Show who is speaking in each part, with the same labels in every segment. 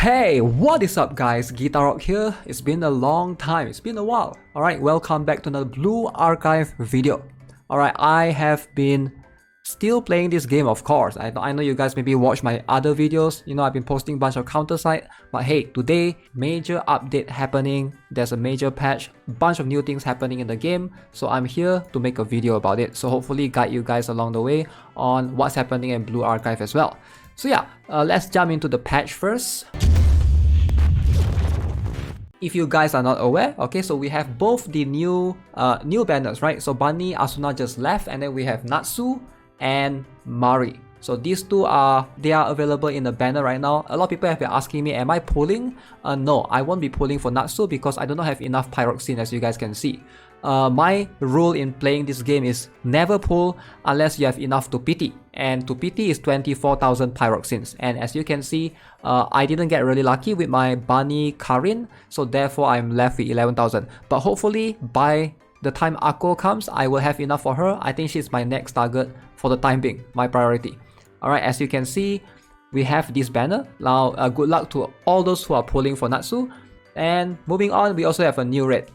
Speaker 1: Hey, what is up guys? Guitar Rock here. It's been a long time, it's been a while. Alright, welcome back to another Blue Archive video. Alright, I have been still playing this game, of course. I know you guys maybe watch my other videos. You know, I've been posting a bunch of counter site. But hey, today, major update happening. There's a major patch, bunch of new things happening in the game. So I'm here to make a video about it. So hopefully guide you guys along the way on what's happening in Blue Archive as well. So yeah, let's jump into the patch first. If you guys are not aware, okay, so we have both the new banners, right? So Bunny, Asuna just left, and then we have Natsu and Mari. So these two are available in the banner right now. A lot of people have been asking me, am I pulling? No, I won't be pulling for Natsu because I do not have enough pyroxene, as you guys can see. My rule in playing this game is never pull unless you have enough to pity, and to pity is 24,000 pyroxenes. And as you can see, I didn't get really lucky with my Bunny Karin, so therefore I'm left with 11,000. But hopefully by the time Akko comes, I will have enough for her. I think she's my next target for the time being, my priority. Alright, as you can see, we have this banner. Now, good luck to all those who are pulling for Natsu. And moving on, we also have a new raid,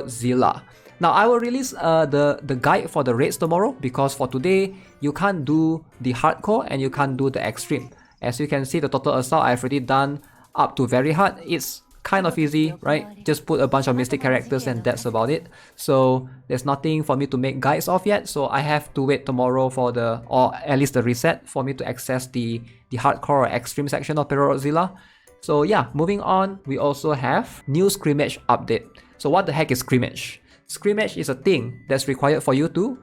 Speaker 1: Zilla. Now, I will release the guide for the raids tomorrow because for today, you can't do the hardcore and you can't do the extreme. As you can see, the total assault I've already done up to very hard. It's kind of easy, right? Just put a bunch of mystic characters and that's about it. So there's nothing for me to make guides of yet. So I have to wait tomorrow for or at least the reset for me to access the hardcore or extreme section of Zilla. So yeah, moving on, we also have new Scrimmage update. So what the heck is Scrimmage? Scrimmage is a thing that's required for you to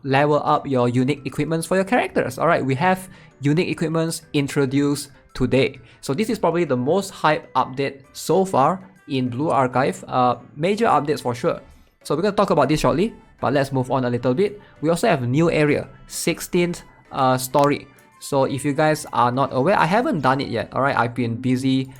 Speaker 1: level up your unique equipments for your characters. Alright, we have unique equipments introduced today. So this is probably the most hype update so far in Blue Archive. Major updates for sure. So we're going to talk about this shortly, but let's move on a little bit. We also have a new area, 16th story. So if you guys are not aware, I haven't done it yet. Alright, I've been busy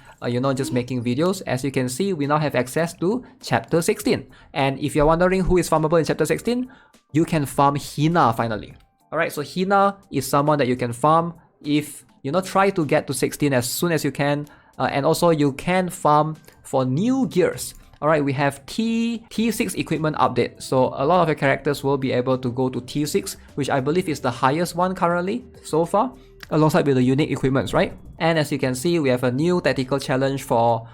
Speaker 1: just making videos. As you can see, we now have access to chapter 16. And if you're wondering who is farmable in chapter 16, you can farm Hina finally. Alright, so Hina is someone that you can farm if, try to get to 16 as soon as you can. And also you can farm for new gears. Alright, we have T6 equipment update. So a lot of your characters will be able to go to T6, which I believe is the highest one currently so far, alongside with the unique equipments, right? And as you can see, we have a new tactical challenge for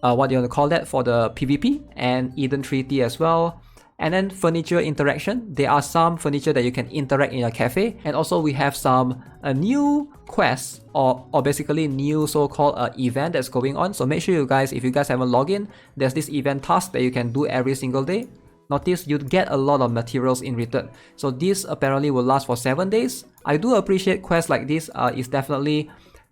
Speaker 1: what do you want to call that, for the PvP and Eden Treaty as well. And then furniture interaction. There are some furniture that you can interact in your cafe. And also we have some new quests or basically new so-called event that's going on. So make sure you guys, if you guys haven't logged in, there's this event task that you can do every single day. Notice you get a lot of materials in return. So this apparently will last for 7 days. I do appreciate quests like this. It's definitely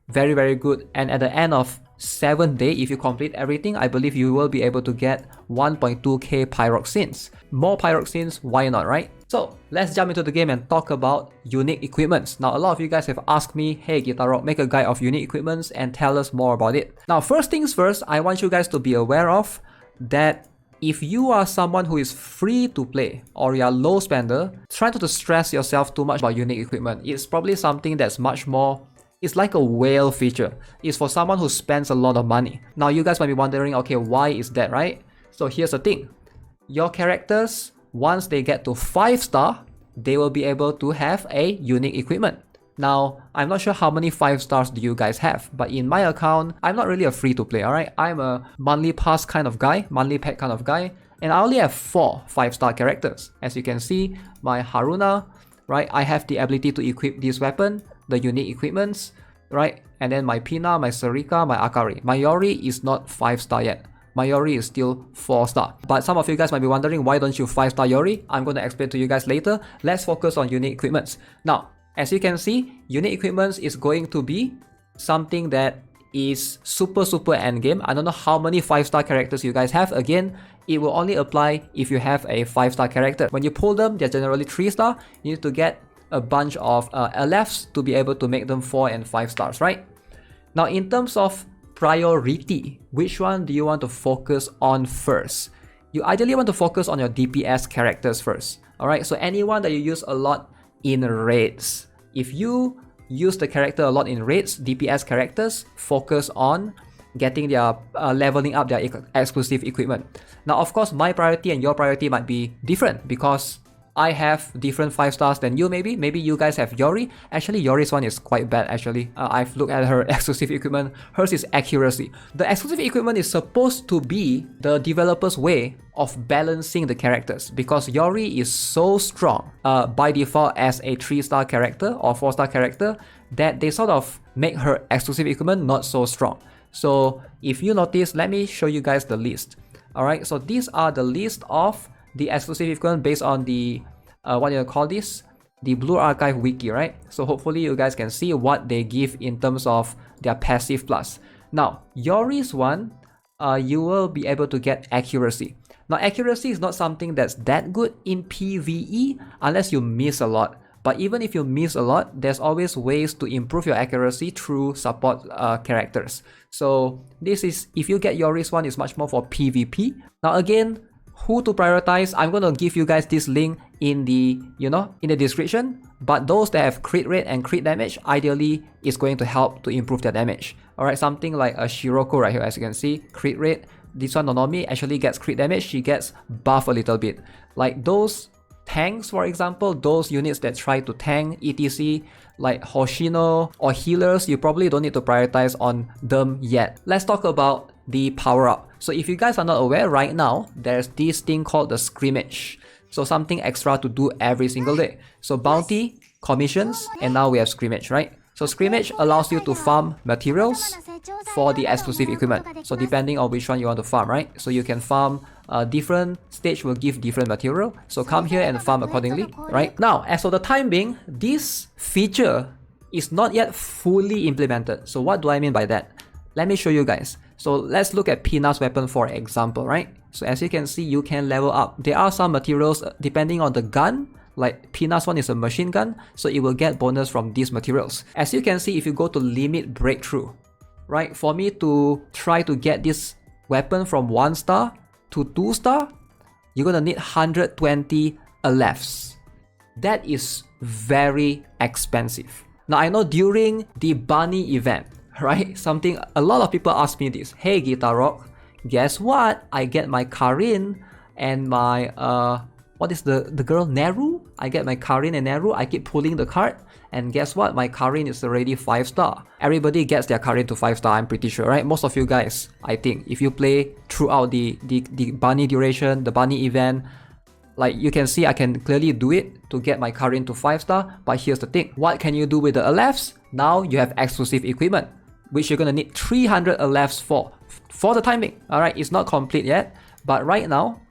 Speaker 1: very, very good. And at the end of 7th day, if you complete everything, I believe you will be able to get 1.2k pyroxenes. More pyroxenes, why not, right? So let's jump into the game and talk about unique equipments. Now, a lot of you guys have asked me, hey Guitar Rock, make a guide of unique equipments and tell us more about it. Now, first things first, I want you guys to be aware of that if you are someone who is free to play or you are low spender, try not to stress yourself too much about unique equipment. It's probably something that's much more, it's like a whale feature. It's for someone who spends a lot of money. Now you guys might be wondering, okay, why is that, right? So here's the thing. Your characters, once they get to 5-star, they will be able to have a unique equipment. Now, I'm not sure how many 5 stars do you guys have, but in my account, I'm not really a free to play, alright? I'm a monthly pass kind of guy, monthly pack kind of guy, and I only have 4 5-star characters. As you can see, my Haruna, right? I have the ability to equip this weapon, the unique equipments, right? And then my Pina, my Sarika, my Akari. My Yori is not 5-star yet. My Yori is still 4-star. But some of you guys might be wondering, why don't you 5-star Yori? I'm going to explain to you guys later. Let's focus on unique equipments. Now, as you can see, unique equipments is going to be something that is super endgame. I don't know how many 5-star characters you guys have. Again, it will only apply if you have a 5-star character. When you pull them, they're generally 3-star. You need to get a bunch of LFs to be able to make them 4 and 5 stars, right? Now, in terms of priority, which one do you want to focus on first? You ideally want to focus on your DPS characters first. Alright, so anyone that you use a lot in raids. If you use the character a lot in raids, DPS characters, focus on getting their leveling up their exclusive equipment. Now, of course, my priority and your priority might be different because I have different 5 stars than you maybe. Maybe you guys have Yori. Actually, Yori's one is quite bad actually. I've looked at her exclusive equipment. Hers is accuracy. The exclusive equipment is supposed to be the developer's way of balancing the characters because Yori is so strong by default as a 3-star character or 4-star character that they sort of make her exclusive equipment not so strong. So if you notice, let me show you guys the list. Alright, so these are the list of the exclusive equipment based on the what do you call this, the Blue Archive wiki, right? So hopefully you guys can see what they give in terms of their passive plus. Now Yori's one, you will be able to get accuracy. Now accuracy is not something that's that good in PvE unless you miss a lot. But even if you miss a lot, there's always ways to improve your accuracy through support characters. So this is, if you get Yori's one, is much more for PvP. Now again, who to prioritize, I'm going to give you guys this link in the, in the description. But those that have crit rate and crit damage, ideally is going to help to improve their damage. Alright, something like a Shiroko right here, as you can see, crit rate. This one Nonomi actually gets crit damage, she gets buff a little bit. Like those tanks, for example, those units that try to tank etc, like Hoshino or healers, you probably don't need to prioritize on them yet. Let's talk about the power up. So if you guys are not aware, right now there's this thing called the Scrimmage, so something extra to do every single day. So bounty, commissions, and now we have Scrimmage, right? So Scrimmage allows you to farm materials for the exclusive equipment. So depending on which one you want to farm, right? So you can farm different stage will give different material. So come here and farm accordingly, right? Now, as for the time being, this feature is not yet fully implemented. So what do I mean by that? Let me show you guys. So let's look at Pina's weapon for example, right? So as you can see, you can level up. There are some materials depending on the gun. Like Pina's one is a machine gun, so it will get bonus from these materials. As you can see, if you go to limit breakthrough, right? For me to try to get this weapon from 1 star to 2 star, you're gonna need 120 Alephs. That is very expensive. Now I know during the Bunny event, right? A lot of people ask me this. Hey Guitar Rock, guess what? I get my Karin and my what is the girl? Neru? I get my Karin and Neru. I keep pulling the card, and guess what? My Karin is already 5 star. Everybody gets their Karin to 5 star, I'm pretty sure, right? Most of you guys, I think, if you play throughout the Bunny duration, the Bunny event, like you can see, I can clearly do it to get my Karin to 5 star. But here's the thing: what can you do with the Alephs? Now you have exclusive equipment, which you're gonna need 300 Alephs for the time being. Alright, it's not complete yet, but right now,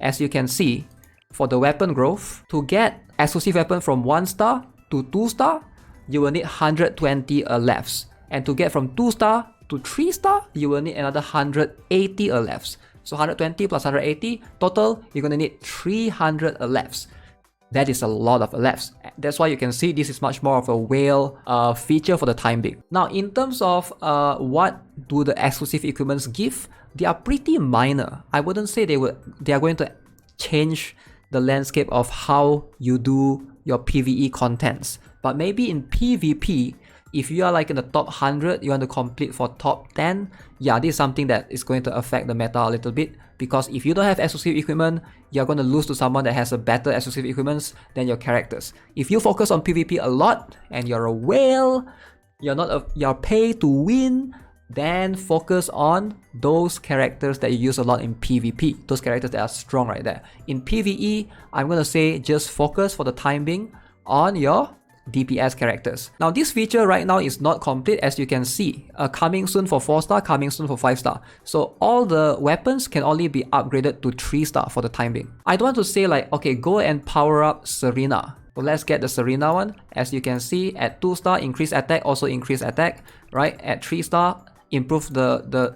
Speaker 1: as you can see, for the weapon growth, to get exclusive weapon from 1 star to 2 star, you will need 120 Alephs. And to get from 2 star to 3 star, you will need another 180 Alephs. So 120 plus 180, total, you're gonna need 300 Alephs. That is a lot of Alephs. That's why you can see this is much more of a whale feature for the time being. Now, in terms of what do the exclusive equipments give, they are pretty minor. I wouldn't say they are going to change the landscape of how you do your PvE contents. But maybe in PvP, if you are like in the top 100, you want to complete for top 10, yeah, this is something that is going to affect the meta a little bit. Because if you don't have exclusive equipment, you're going to lose to someone that has a better exclusive equipment than your characters. If you focus on PvP a lot and you're a whale, you're paid to win, then focus on those characters that you use a lot in PvP, those characters that are strong right there. In PvE, I'm gonna say just focus for the time being on your DPS characters. Now this feature right now is not complete, as you can see. Coming soon for 4 star, coming soon for 5 star. So all the weapons can only be upgraded to 3 star for the time being. I don't want to say like, okay, go and power up Serena. So let's get the Serena one. As you can see, at 2 star, increase attack, also increase attack, right? At 3 star, improve the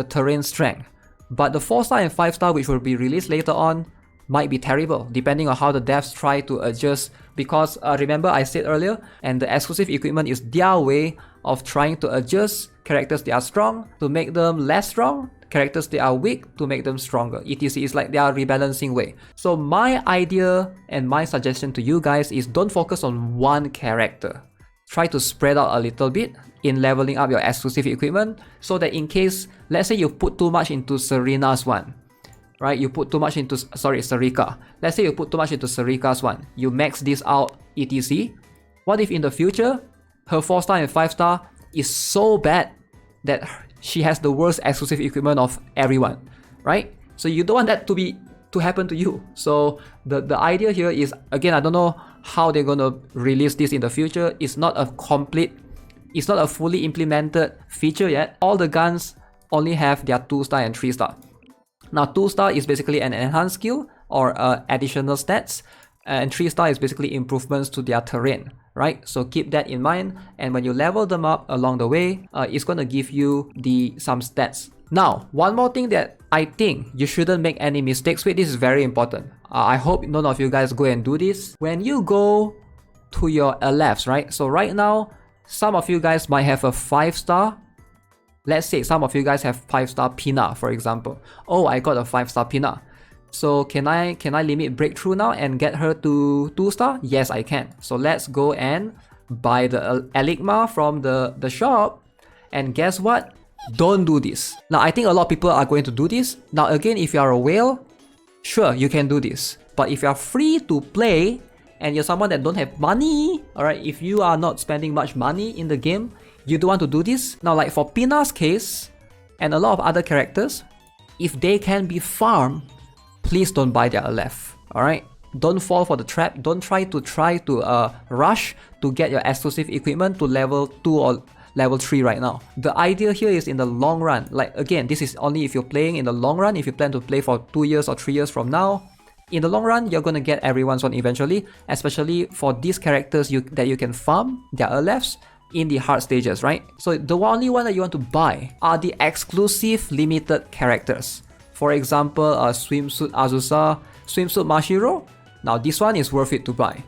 Speaker 1: terrain strength. But the 4 star and 5 star, which will be released later on, might be terrible depending on how the devs try to adjust. Because remember I said earlier, and the exclusive equipment is their way of trying to adjust characters that are strong to make them less strong, characters that are weak to make them stronger, etc. It's like they are rebalancing way. So my idea and my suggestion to you guys is don't focus on one character. try to spread out a little bit in leveling up your exclusive equipment, so that in case, let's say you put too much into Serena's one, right? You put too much into, Sarika. Let's say you put too much into Sarika's one. You max this out, etc. What if in the future, her 4-star and 5-star is so bad that she has the worst exclusive equipment of everyone, right? So you don't want that to happen to you. So the idea here is, again, I don't know how they're gonna release this in the future. It's not a fully implemented feature yet. All the guns only have their 2-star and 3-star. Now 2-star is basically an enhanced skill or additional stats, and 3-star is basically improvements to their terrain, right? So keep that in mind, and when you level them up along the way, it's gonna give you some stats. Now, one more thing that I think you shouldn't make any mistakes with, this is very important. I hope none of you guys go and do this. When you go to your LFs, right? So right now, some of you guys might have a 5-star. Let's say some of you guys have 5-star Pina, for example. Oh, I got a 5-star Pina. So can I limit breakthrough now and get her to 2-star? Yes, I can. So let's go and buy the Eligma from the shop. And guess what? Don't do this. Now, I think a lot of people are going to do this. Now, again, if you are a whale, sure, you can do this. But if you are free to play and you're someone that don't have money, alright, if you are not spending much money in the game, you don't want to do this. Now, like for Pina's case and a lot of other characters, if they can be farmed, please don't buy their LF, alright? Don't fall for the trap. Don't try to rush to get your exclusive equipment to level 2 or level 3 right now. The idea here is in the long run. Like, again, this is only if you're playing in the long run. If you plan to play for 2 years or 3 years from now, in the long run, you're gonna get everyone's one eventually, especially for these characters that you can farm their LFs in the hard stages, right? So the only one that you want to buy are the exclusive limited characters. For example, Swimsuit Azusa, Swimsuit Mashiro. Now this one is worth it to buy.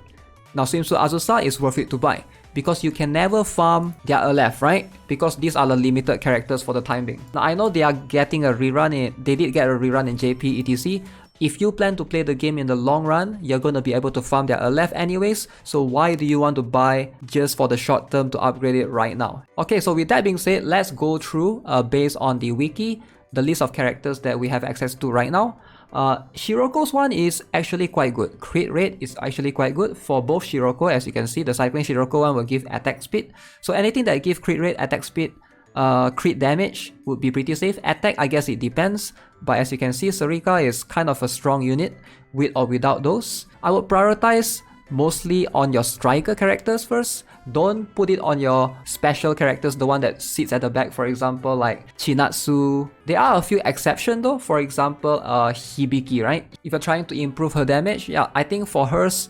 Speaker 1: Now Swimsuit Azusa is worth it to buy, because you can never farm their LF, right? Because these are the limited characters for the time being. Now I know they are getting a rerun they did get a rerun in JP etc. If you plan to play the game in the long run, you're gonna be able to farm their LF anyways, so why do you want to buy just for the short term to upgrade it right now? Okay, so with that being said, let's go through based on the wiki, the list of characters that we have access to right now. Shiroko's one is actually quite good. Crit rate is actually quite good for both Shiroko. As you can see, the Cycling Shiroko one will give attack speed. So anything that give crit rate, attack speed, crit damage would be pretty safe. Attack, I guess it depends. But as you can see, Sarika is kind of a strong unit with or without those. I would prioritize mostly on your striker characters first. Don't put it on your special characters, the one that sits at the back, for example, like Chinatsu. There are a few exceptions though, for example, Hibiki, right? If you're trying to improve her damage, yeah, I think for hers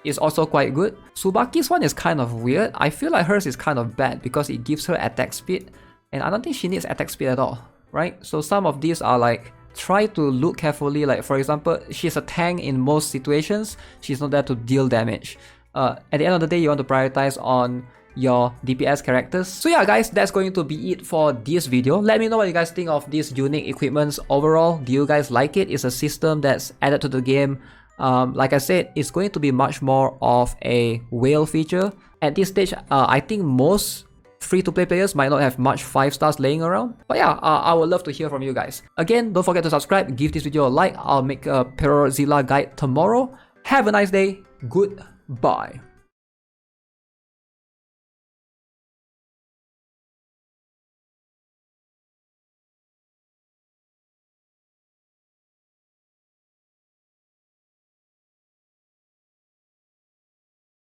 Speaker 1: is also quite good. Tsubaki's one is kind of weird. I feel like hers is kind of bad because it gives her attack speed, and I don't think she needs attack speed at all, right? So some of these are like, try to look carefully. Like for example, she's a tank in most situations. She's not there to deal damage. At the end of the day, you want to prioritize on your DPS characters. So yeah guys, that's going to be it for this video. Let me know what you guys think of these unique equipments overall. Do you guys like it? It's a system that's added to the game. Like I said, it's going to be much more of a whale feature. At this stage, I think most free-to-play players might not have much 5 stars laying around. But yeah, I would love to hear from you guys. Again, don't forget to subscribe, give this video a like. I'll make a Perozilla guide tomorrow. Have a nice day. Goodbye.